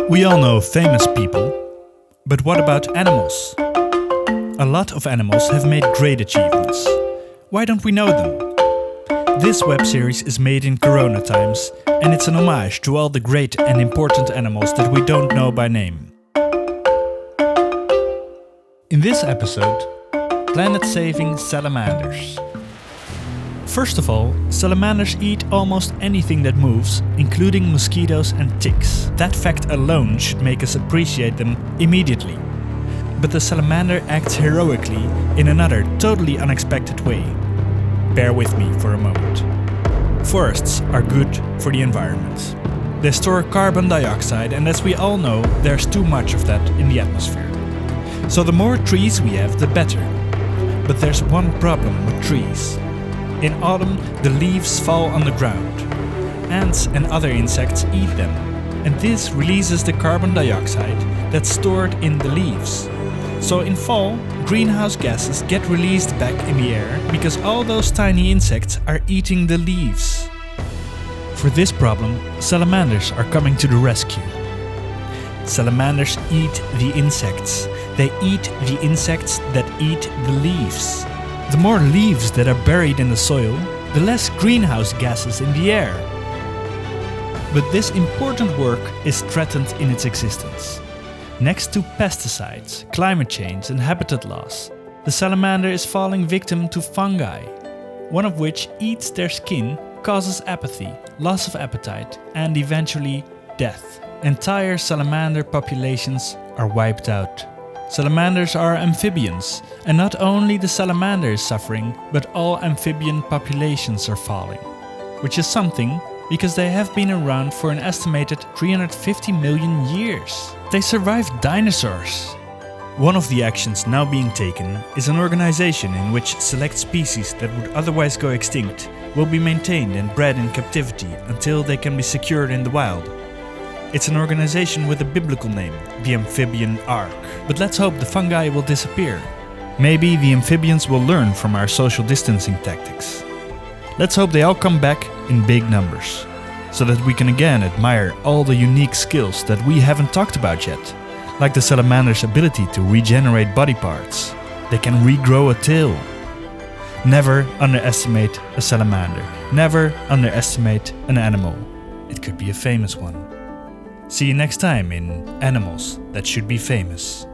We all know famous people, but what about animals? A lot of animals have made great achievements. Why don't we know them? This web series is made in Corona times, and it's an homage to all the great and important animals that we don't know by name. In this episode, planet-saving salamanders. First of all, salamanders eat almost anything that moves, including mosquitoes and ticks. That fact alone should make us appreciate them immediately. But the salamander acts heroically in another totally unexpected way. Bear with me for a moment. Forests are good for the environment. They store carbon dioxide, and as we all know, there's too much of that in the atmosphere. So the more trees we have, the better. But there's one problem with trees. In autumn, the leaves fall on the ground. Ants and other insects eat them, and this releases the carbon dioxide that's stored in the leaves. So in fall, greenhouse gases get released back in the air because all those tiny insects are eating the leaves. For this problem, salamanders are coming to the rescue. Salamanders eat the insects. They eat the insects that eat the leaves. The more leaves that are buried in the soil, the less greenhouse gases in the air. But this important work is threatened in its existence. Next to pesticides, climate change and habitat loss, the salamander is falling victim to fungi, one of which eats their skin, causes apathy, loss of appetite, and eventually death. Entire salamander populations are wiped out. Salamanders are amphibians, and not only the salamander is suffering, but all amphibian populations are falling. Which is something, because they have been around for an estimated 350 million years. They survived dinosaurs. One of the actions now being taken is an organization in which select species that would otherwise go extinct will be maintained and bred in captivity until they can be secured in the wild. It's an organization with a biblical name, the Amphibian Ark. But let's hope the fungi will disappear. Maybe the amphibians will learn from our social distancing tactics. Let's hope they all come back in big numbers, so that we can again admire all the unique skills that we haven't talked about yet, like the salamander's ability to regenerate body parts. They can regrow a tail. Never underestimate a salamander. Never underestimate an animal. It could be a famous one. See you next time in Animals That Should Be Famous.